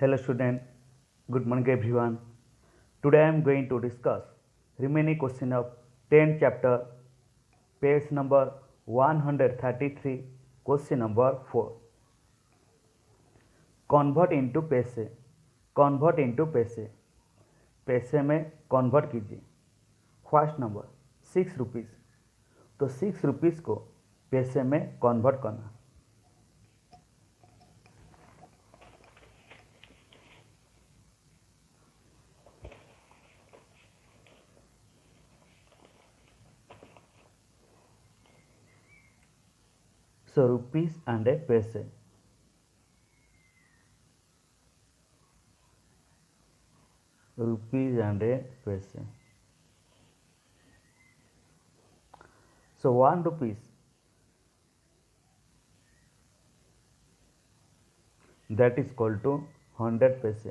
Hello student, good morning everyone. Today I am going to discuss remaining question of 10th chapter, page number 133, question number 4. Convert into पैसे, convert into पैसे, पैसे में convert कीजिए. First number 6 rupees, तो 6 rupees को पैसे में convert करना. So rupees and a paise. Rupees and a paise. So 1 rupees, that is equal to 100 paise.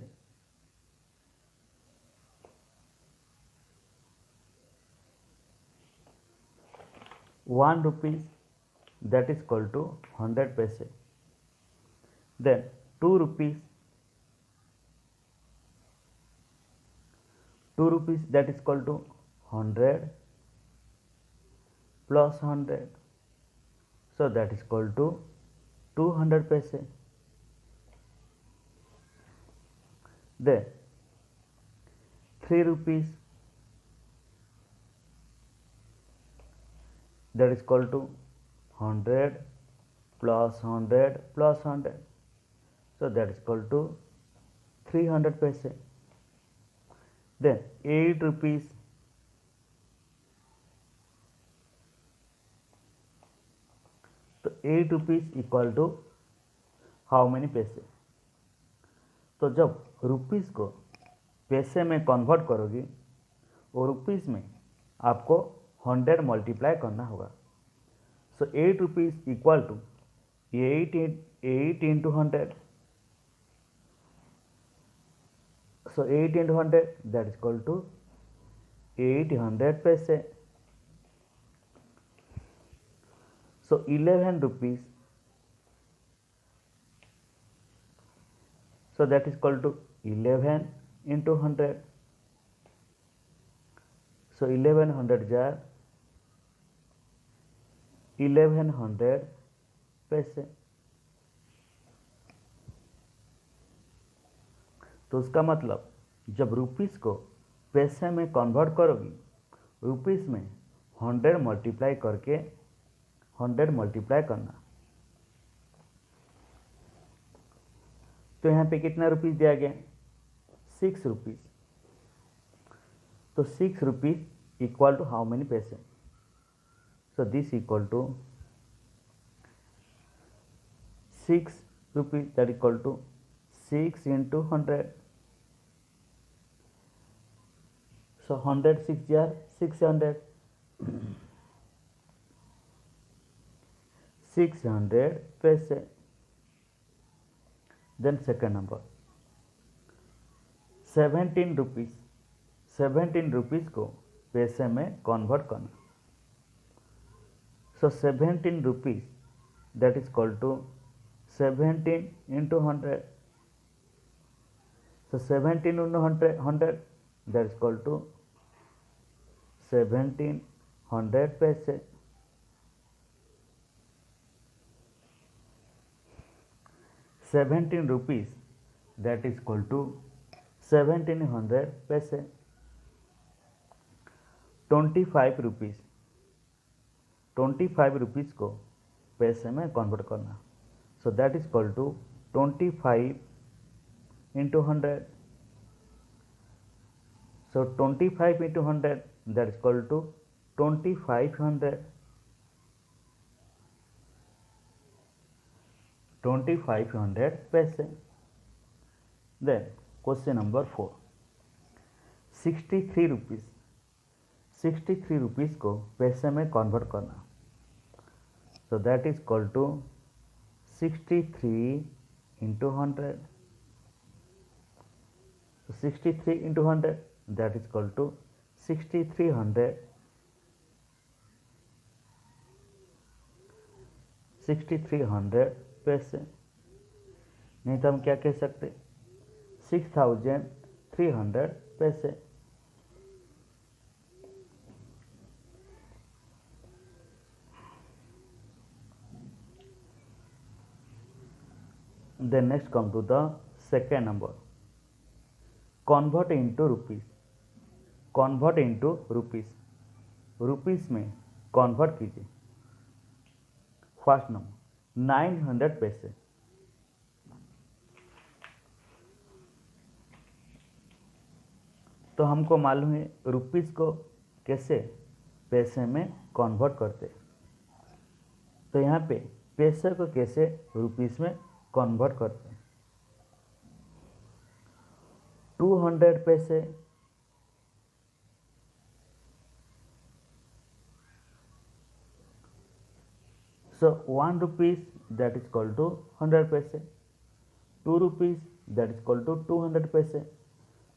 One rupees, that is equal to 100 paise. Then 2 rupees, 2 rupees, that is equal to 100 plus 100, so that is equal to 200 paise. Then 3 rupees, that is equal to 100 plus 100 plus 100, so that is equal to 300 paise. Then 8 rupees, तो 8 rupees equal to how many paise. तो जब rupees को पैसे में convert करोगी और rupees में आपको 100 मल्टीप्लाई करना होगा. So 8 rupees equal to 8 into 100. So 8 into 100, that is equal to 800 paise. So 11 rupees, so that is equal to 11 into 100. So 1100 jar 1100 पैसे. तो उसका मतलब जब रुपीज़ को पैसे में कन्वर्ट करोगी, रुपीज़ में 100 मल्टीप्लाई करके 100 मल्टीप्लाई करना. तो यहाँ पे कितना रुपीज़ दिया गया? 6 रुपीज़. तो 6 rupees equal to how many पैसे? So this equal to 6 rupees, that equal to 6 into 100. So 100 6 जार 600. 600 पैसे. Then second number 17 rupees. 17 rupees को पैसे में कन्वर्ट करना. So 17 rupees, that is equal to 17 into 100. So 17 into 100, that is equal to 1700 पैसे. 17 rupees, that is equal to 1700 पैसे. 25 rupees, 25 rupees को पैसे में कन्वर्ट करना. So that is equal to 25 into 100. So 25 into 100, that is equal to 2500. 2500 paise. Then question number 4. 63 rupees. 63 rupees को पैसे में convert करना. So that is equal to 63 into 100. So 63 into 100, that is equal to 6300. 6300 पैसे. नहीं तो हम क्या कह सकते, 6,300 पैसे। Then next come to the second number, convert into rupees। convert into rupees, rupees में convert कीजिए। फर्स्ट नंबर 900 पैसे, तो हमको मालूम है रुपीस को कैसे पैसे में कन्वर्ट करते। तो यहाँ पे पैसे को कैसे रुपीस में कन्वर्ट करते हैं। 200 पैसे, so 1 rupees that is equal to 100 paise, 2 rupees that is equal to 200 paise.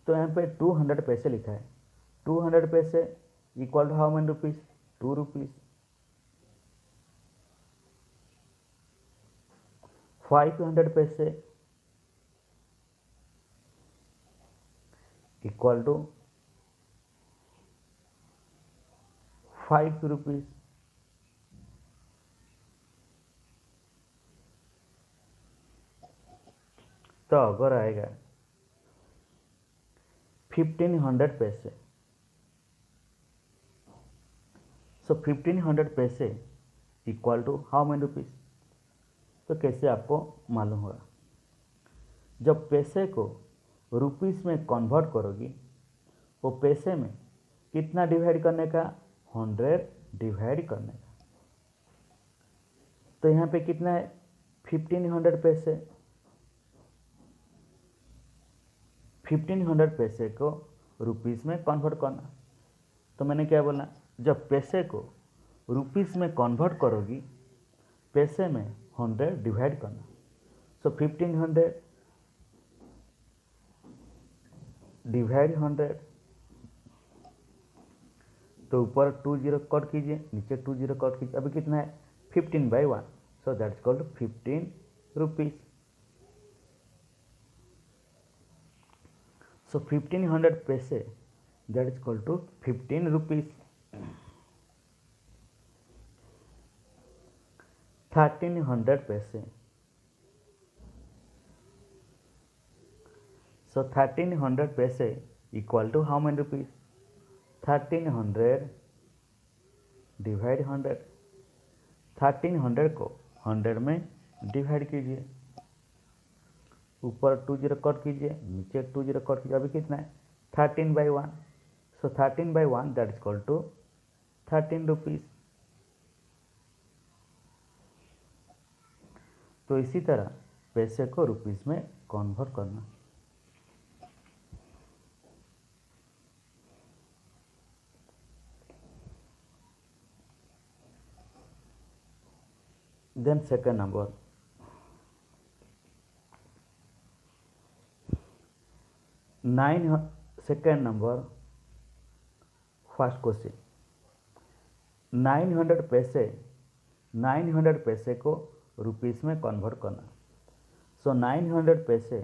तो यहाँ पे 200 पैसे लिखा है, 200 paise equal to how many rupees, 2 rupees. 500 paise equal to 5 rupees. तो अगर आएगा 1500 पैसे, so 1500 paise equal to how many rupees. तो कैसे आपको मालूम होगा, जब पैसे को रुपीस में कन्वर्ट करोगी वो पैसे में कितना डिवाइड करने का, 100 डिवाइड करने का। तो यहाँ पे कितना है 1500 पैसे, 1500 पैसे को रुपीस में कन्वर्ट करना। तो मैंने क्या बोला, जब पैसे को रुपीस में कन्वर्ट करोगी पैसे में 100 डिवाइड करना। सो 1500 डिवाइड 100, तो ऊपर 2 जीरो कट कीजिए, नीचे 2 जीरो कट कीजिए। अभी कितना है 15/1, so that is called 15 rupees. So 1500 पैसे that is equal to 15 rupees. 1300 पैसे, सो 1300 पैसे equal to how many rupees, 1300 divide 100। 1300 को 100 में डिवाइड कीजिए, ऊपर 2 जीरो कट कीजिए, नीचे 2 जीरो कट कीजिए। अभी कितना है 13/1, so 13/1 that is equal to 13 rupees. तो इसी तरह पैसे को रुपीस में कन्वर्ट करना। Then second number, second number first question, 900 paise, 900 पैसे को रुपीस में कन्वर्ट करना। सो 900 पैसे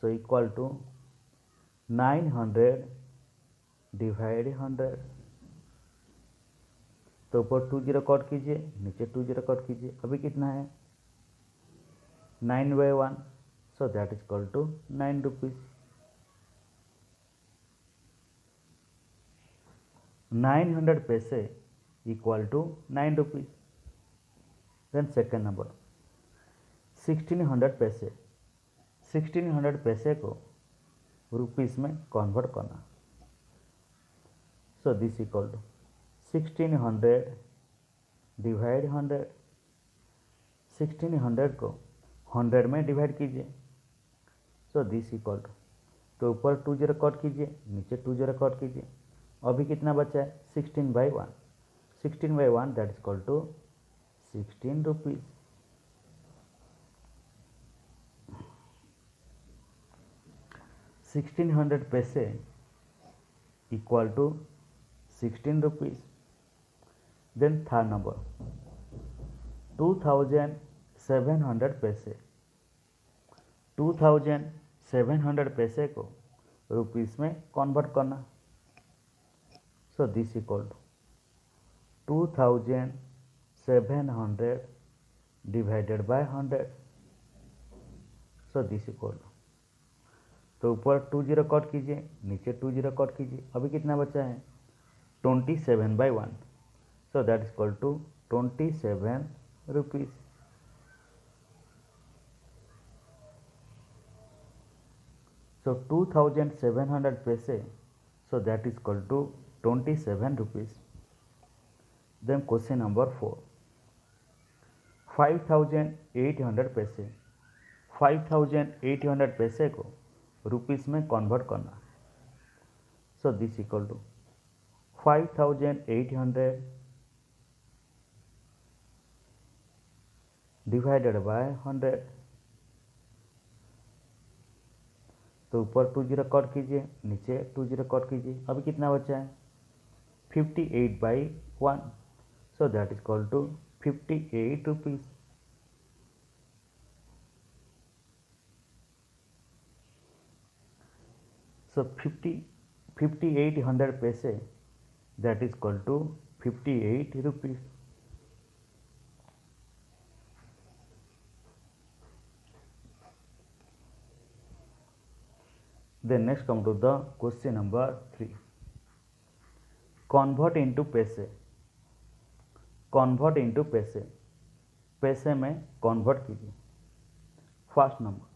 सो इक्वल टू 900 डिवाइड 100। तो ऊपर 2 जीरो कट कीजिए, नीचे 2 जीरो कट कीजिए। अभी कितना है 9/1, so that is equal to 9 rupees. 900 paise equal to 9 rupees. Then second number 1600 paise, 1600 पैसे को रुपीस में कन्वर्ट करना। So this equal to 1600 divide 100। 1600 को 100 में डिवाइड कीजिए, सो दिस इक्वल टू, तो ऊपर 2 जीरो कट कीजिए, नीचे 2 जीरो कट कीजिए। अभी कितना बचा है 16/1, 16/1 that is equal to 16 rupees. $1600 paise equal to 16 rupees. Then third number 2700 paise, 2700 700 पैसे को रुपीस में कन्वर्ट करना। So this equal to 2700 divided by 100। So this equal, तो ऊपर 20 कट कीजिए, नीचे 20 कट कीजिए, अभी कितना बचा है 27/1। So that is equal to 27 rupees. So 2700 paise, so that is equal to 27 rupees. Then question number 4, 5800 पैसे, 5800 पैसे को रुपीस में कन्वर्ट करना। So this equal to 5800 divided by 100। तो ऊपर 20 कट कीजिए, नीचे 20 कट कीजिए, अभी कितना बचा है 58/1। So that is equal to 58 rupees. So 5800 पैसे that is equal to 58 rupees. Then next come to the question number 3, convert into पैसे। convert into पैसे, पैसे में convert कीजिए। फर्स्ट नंबर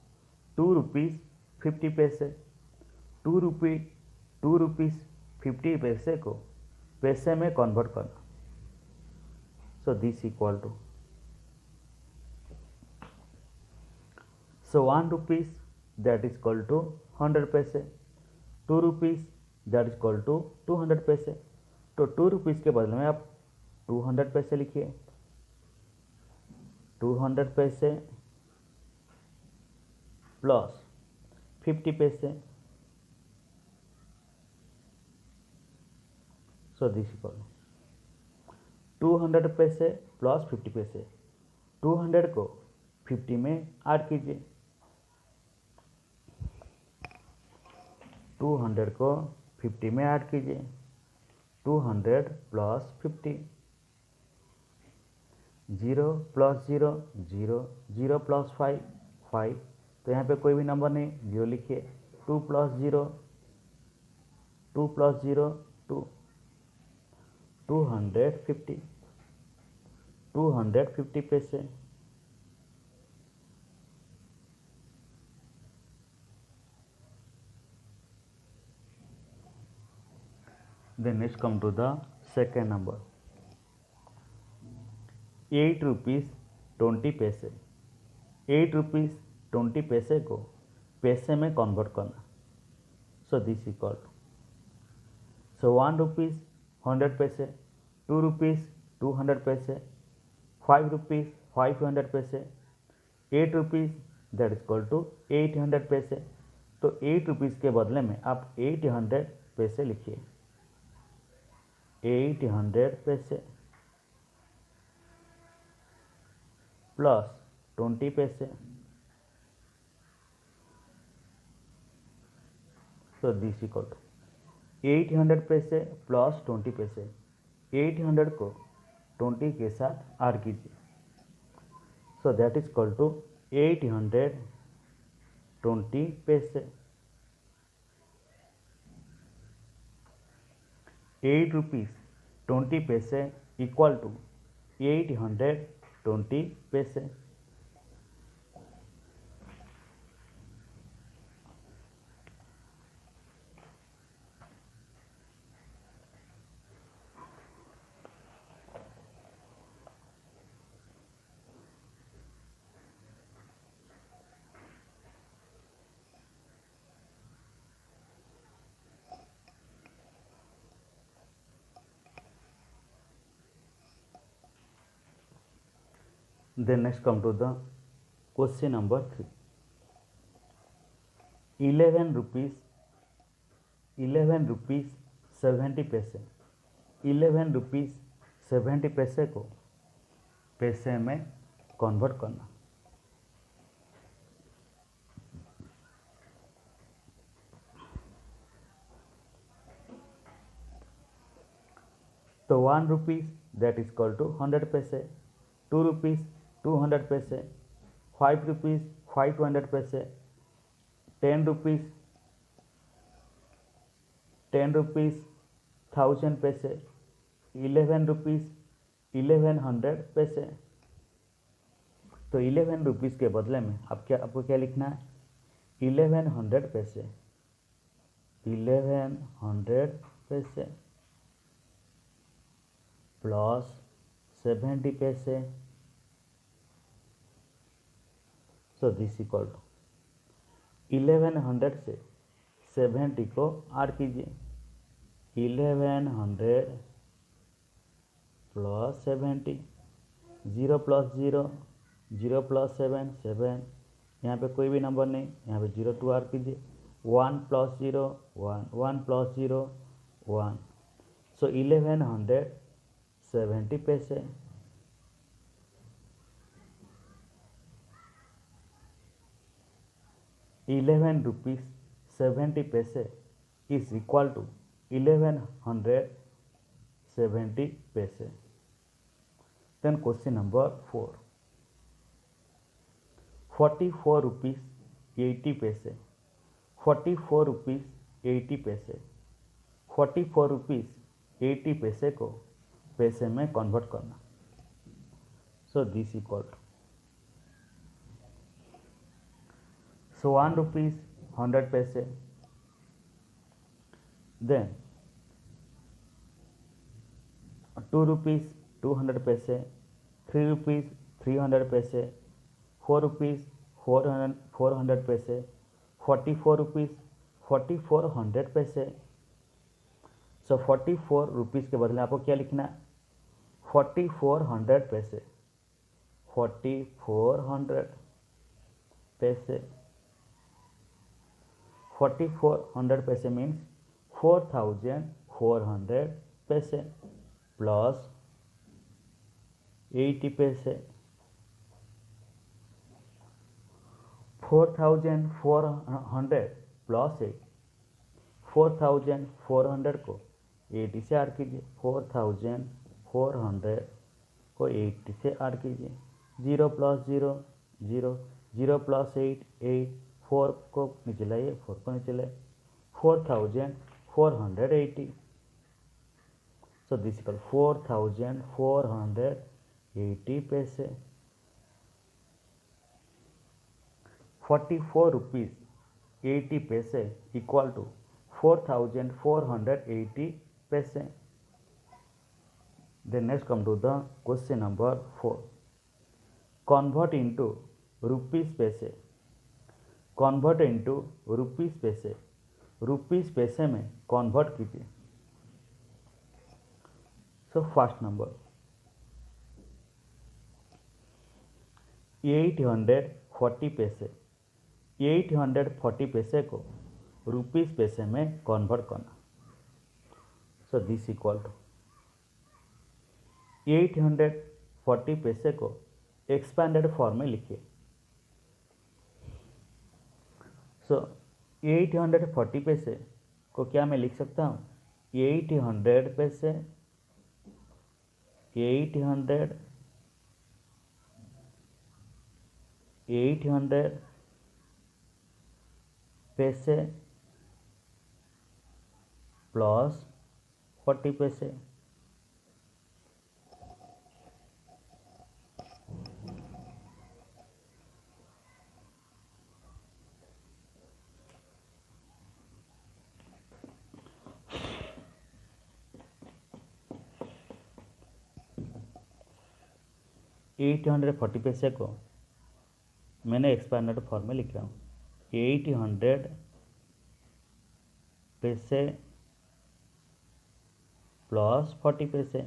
2 रुपीज़ 50 पैसे, 2 रुपीज़ 50 पैसे को पैसे में convert करना। So this equal to, so 1 rupees that is equal to 100 paise, 2 rupees that is equal to 200 paise. तो 2 रुपीज़ के बदले में आप 200 पैसे लिखिए, 200 पैसे प्लस 50 पैसे। सो दिस इक्वल 200 पैसे प्लस 50 पैसे, 200 को 50 में ऐड कीजिए, 200 को 50 में ऐड कीजिए, 200 प्लस 50, 0 प्लस 0 0, 0 प्लस 5 5, तो यहाँ पे कोई भी नंबर नहीं, 0 लिखिए, 2 प्लस 0 2 प्लस 0 2, 250 250 पैसे। Then next come to the second number, 8 rupees 20 पैसे, 8 रुपीज़ 20 पैसे को पैसे में कन्वर्ट करना। So this equal, so 1 rupees 100 paise, 2 rupees 200 पैसे, 5 rupees 500 paise, 8 rupees that is equal to 800 paise. तो 8 रुपीज़ के बदले में आप 800 पैसे लिखिए, 800 पैसे प्लस 20 पैसे। सो दिस इक्वल टू 800 पैसे प्लस 20 पैसे, 800 को 20 के साथ ऐड कीजिए। So that is equal to 820 paise. 8 rupees 20 पैसे इक्वल टू 820 पैसे। Then next come to the question number 3, 11 rupees 70 पैसे, 11 रुपीज़ 70 पैसे को पैसे में कन्वर्ट करना। तो 1 rupees that is equal to 100 paise, 2 rupees 200 पैसे, 5 रुपीज़ 500 पैसे, 10 रुपीज़ 1000 पैसे, 11 रुपीज़ 1100 पैसे। तो 11 रुपीज़ के बदले में आपको क्या लिखना है? 1100 पैसे, 1100 पैसे प्लस 70 पैसे। सो दिस इक्वल टू 1100 से 70 को ऐड कीजिए, 1100 प्लस 70, 0 प्लस 0, 0 प्लस 7, 7, यहाँ पे कोई भी नंबर नहीं, यहाँ पे 0 टू ऐड कीजिए, 1 प्लस 0, 1, 1 प्लस 0, 1। सो 1170 पैसे। ₹11.70 is equal to 1170 पैसे। Then question number 4, 44 rupees 80 पैसे, 44 rupees 80 पैसे, 44 rupees 80 पैसे को पैसे में कन्वर्ट करना। So this equal to 1 rupees 100 paise, then 2 rupees 200 पैसे, 3 रुपीज़ 300 पैसे, 4 रुपीज़ 400 पैसे, 44 रुपीज़ 4400 पैसे। सो 44 रुपीज़ के बदले आपको क्या लिखना है? 4400 पैसे, 4400 पैसे, 4400 पैसे मीन्स 4400 पैसे प्लस 80 पैसे। 4400 प्लस 8, 4400 को 80 से ऐड कीजिए, 4400 को 80 से ऐड कीजिए, 0 प्लस 0, 0, 0 प्लस 8, 8, 4 को नीचे लाइए, 4 को नीचे लाइए, 4480। सो दिस इक्वल 4480 पैसे। 44 रुपीज़ 80 पैसे इक्वल टू 4480 पैसे। Then next come to the question number 4, convert into rupees पैसे, कन्वर्ट इंटू रुपीज़ पैसे, रुपीज़ पैसे में कन्वर्ट कीजिए। सो फर्स्ट नंबर 840 पैसे, 840 पैसे को रुपीज़ पैसे में कन्वर्ट करना। सो दिस इक्वल टू 840 पैसे को एक्सपेंडेड फॉर्म में लिखिए। सो 840 पैसे को क्या मैं लिख सकता हूँ? 800 पैसे, 800 पैसे प्लस 40 पैसे। $840 पैसे को मैंने एक्सपेंडेड फॉर्म में लिख रहा हूँ। 800 पैसे प्लस 40 पैसे,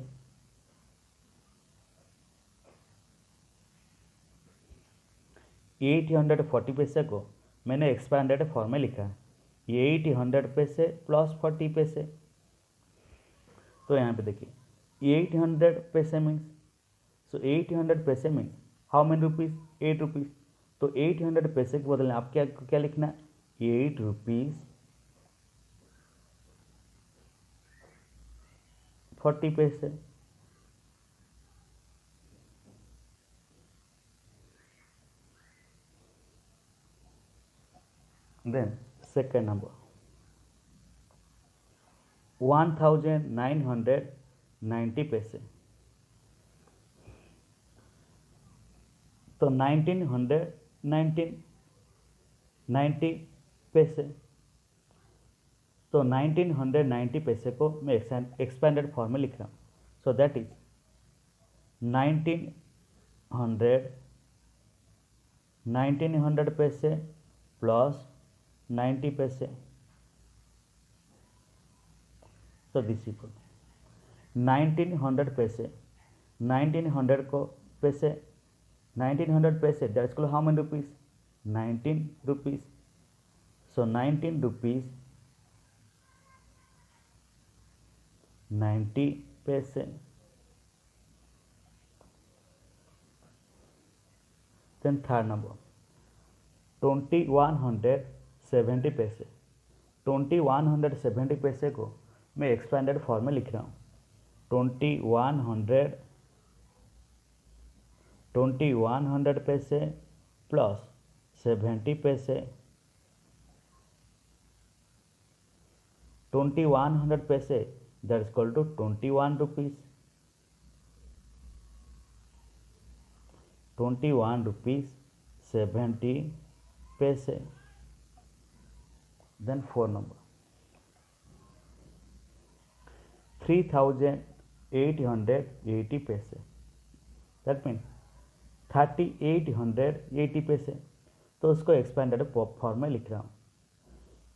840 पैसे को मैंने एक्सपेंडेड फॉर्म में लिखा है, 800 पैसे प्लस 40 पैसे। तो यहाँ पे देखिए 800 पैसे मीन्स, सो 800 पैसे means how many rupees? 8 rupees. तो 800 पैसे के बदले आप क्या लिखना है? 8 रुपीज़ 40 पैसे। देन सेकेंड नंबर 1990 पैसे। तो 1990 पैसे, तो 1990 पैसे को मैं एक्सपेंडेड फॉर्म में लिख रहा हूँ। सो दैट इज 1900 पैसे प्लस 90 पैसे। सो दिस इक्वल 1900 पैसे, 1900 को पैसे, 1900 पैसे that equal how many rupees, 19 rupees. So 19 rupees 90 पैसे। देन थर्ड नंबर 2170 पैसे। 2170 पैसे को मैं एक्सपेंडेड फॉर्म में लिख रहा हूँ। 2100 पैसे plus 70 paise. 2100 paise that is equal to 21 rupees. 21 rupees 70 paise. Then four number 3880 पैसे, दैट मीन 3880 पैसे। तो उसको एक्सपेंडेड फॉर्म में लिख रहा हूँ।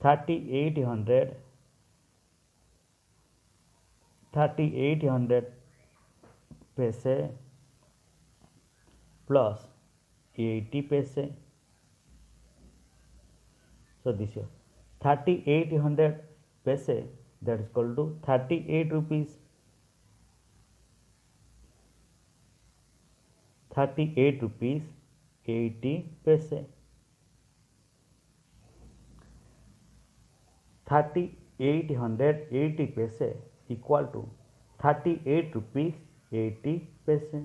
3800 पैसे प्लस 80 पैसे। सो दिस 3800 पैसे that is equal to 38 rupees, 38 rupees 80 पैसे। 3880 पैसे इक्वल टू 38 रुपीज 80 पैसे।